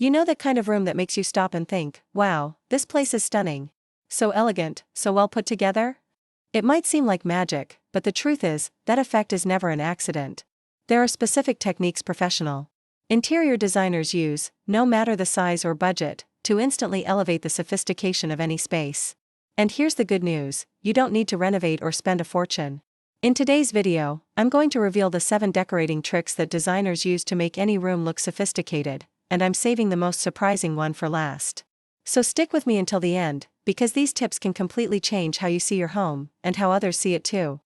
You know, the kind of room that makes you stop and think, wow, this place is stunning. So elegant, so well put together? It might seem like magic, but the truth is, that effect is never an accident. There are specific techniques professional interior designers use, no matter the size or budget, to instantly elevate the sophistication of any space. And here's the good news, you don't need to renovate or spend a fortune. In today's video, I'm going to reveal the 7 decorating tricks that designers use to make any room look sophisticated, and I'm saving the most surprising one for last. So stick with me until the end, because these tips can completely change how you see your home, and how others see it too.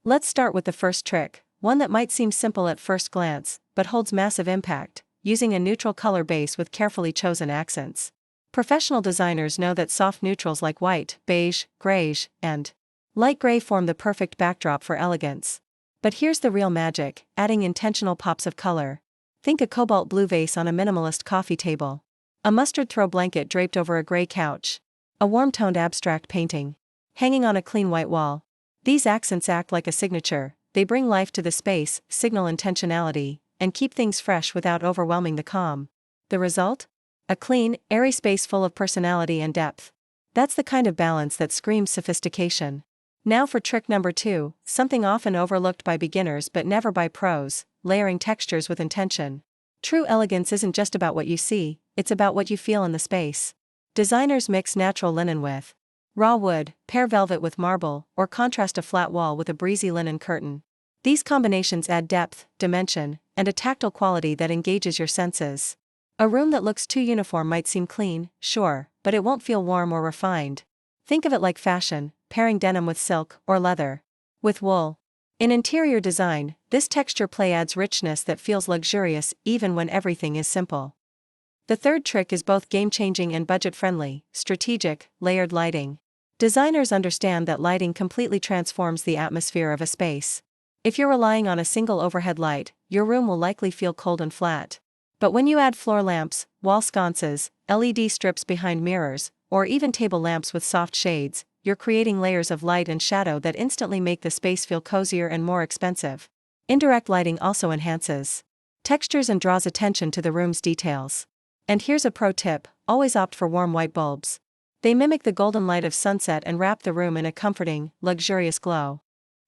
Let's start with the first trick, one that might seem simple at first glance, but holds massive impact, using a neutral color base with carefully chosen accents. Professional designers know that soft neutrals like white, beige, grayish, and light gray form the perfect backdrop for elegance. But here's the real magic, adding intentional pops of color. Think a cobalt blue vase on a minimalist coffee table. A mustard throw blanket draped over a gray couch. A warm-toned abstract painting hanging on a clean white wall. These accents act like a signature, they bring life to the space, signal intentionality, and keep things fresh without overwhelming the calm. The result? A clean, airy space full of personality and depth. That's the kind of balance that screams sophistication. Now for trick number 2, something often overlooked by beginners but never by pros, layering textures with intention. True elegance isn't just about what you see, it's about what you feel in the space. Designers mix natural linen with raw wood, pair velvet with marble, or contrast a flat wall with a breezy linen curtain. These combinations add depth, dimension, and a tactile quality that engages your senses. A room that looks too uniform might seem clean, sure, but it won't feel warm or refined. Think of it like fashion, pairing denim with silk, or leather with wool. In interior design, this texture play adds richness that feels luxurious even when everything is simple. The third trick is both game-changing and budget-friendly, strategic, layered lighting. Designers understand that lighting completely transforms the atmosphere of a space. If you're relying on a single overhead light, your room will likely feel cold and flat. But when you add floor lamps, wall sconces, LED strips behind mirrors, or even table lamps with soft shades, you're creating layers of light and shadow that instantly make the space feel cozier and more expensive. Indirect lighting also enhances textures and draws attention to the room's details. And here's a pro tip, always opt for warm white bulbs. They mimic the golden light of sunset and wrap the room in a comforting, luxurious glow.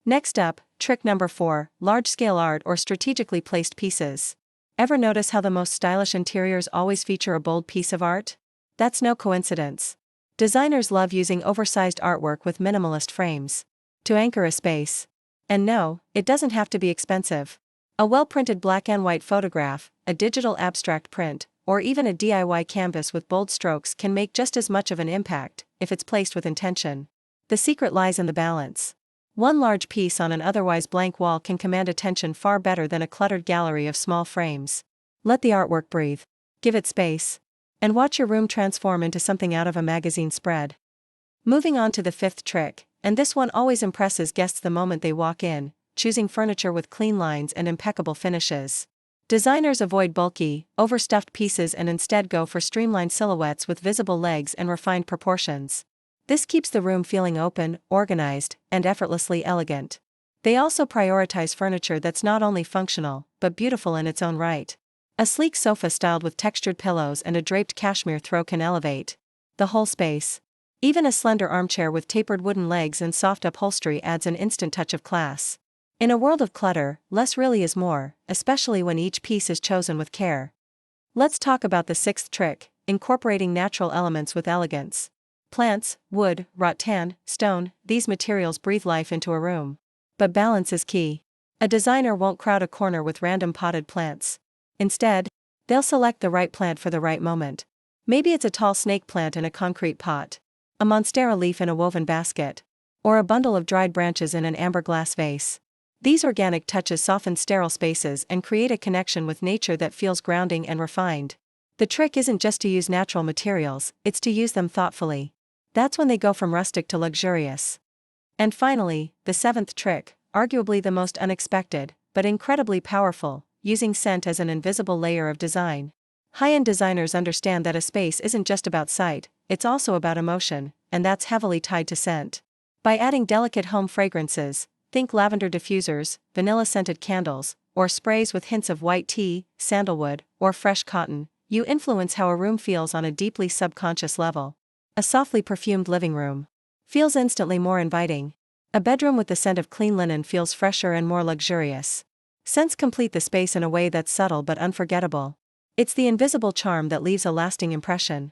Next up, trick number 4, large-scale art or strategically placed pieces. Ever notice how the most stylish interiors always feature a bold piece of art? That's no coincidence. Designers love using oversized artwork with minimalist frames to anchor a space. And no, it doesn't have to be expensive. A well-printed black and white photograph, a digital abstract print, or even a DIY canvas with bold strokes can make just as much of an impact, if it's placed with intention. The secret lies in the balance. One large piece on an otherwise blank wall can command attention far better than a cluttered gallery of small frames. Let the artwork breathe. Give it space. And watch your room transform into something out of a magazine spread. Moving on to the 5th trick, and this one always impresses guests the moment they walk in, choosing furniture with clean lines and impeccable finishes. Designers avoid bulky, overstuffed pieces and instead go for streamlined silhouettes with visible legs and refined proportions. This keeps the room feeling open, organized, and effortlessly elegant. They also prioritize furniture that's not only functional, but beautiful in its own right. A sleek sofa styled with textured pillows and a draped cashmere throw can elevate the whole space. Even a slender armchair with tapered wooden legs and soft upholstery adds an instant touch of class. In a world of clutter, less really is more, especially when each piece is chosen with care. Let's talk about the 6th trick, incorporating natural elements with elegance. Plants, wood, rattan, stone, these materials breathe life into a room. But balance is key. A designer won't crowd a corner with random potted plants. Instead, they'll select the right plant for the right moment. Maybe it's a tall snake plant in a concrete pot, a monstera leaf in a woven basket, or a bundle of dried branches in an amber glass vase. These organic touches soften sterile spaces and create a connection with nature that feels grounding and refined. The trick isn't just to use natural materials, it's to use them thoughtfully. That's when they go from rustic to luxurious. And finally, the 7th trick, arguably the most unexpected, but incredibly powerful, using scent as an invisible layer of design. High-end designers understand that a space isn't just about sight, it's also about emotion, and that's heavily tied to scent. By adding delicate home fragrances, think lavender diffusers, vanilla-scented candles, or sprays with hints of white tea, sandalwood, or fresh cotton, you influence how a room feels on a deeply subconscious level. A softly perfumed living room feels instantly more inviting. A bedroom with the scent of clean linen feels fresher and more luxurious. Scents complete the space in a way that's subtle but unforgettable. It's the invisible charm that leaves a lasting impression.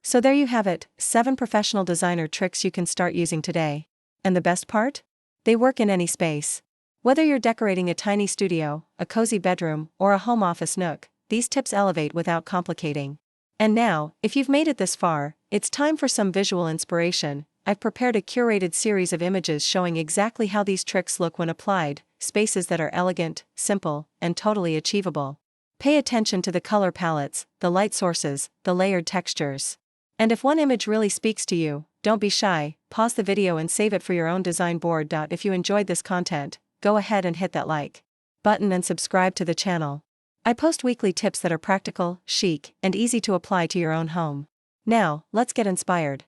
So there you have it, 7 professional designer tricks you can start using today. And the best part? They work in any space. Whether you're decorating a tiny studio, a cozy bedroom, or a home office nook, these tips elevate without complicating. And now, if you've made it this far, it's time for some visual inspiration. I've prepared a curated series of images showing exactly how these tricks look when applied, spaces that are elegant, simple, and totally achievable. Pay attention to the color palettes, the light sources, the layered textures. And if one image really speaks to you, don't be shy, pause the video and save it for your own design board. If you enjoyed this content, go ahead and hit that like button and subscribe to the channel. I post weekly tips that are practical, chic, and easy to apply to your own home. Now, let's get inspired.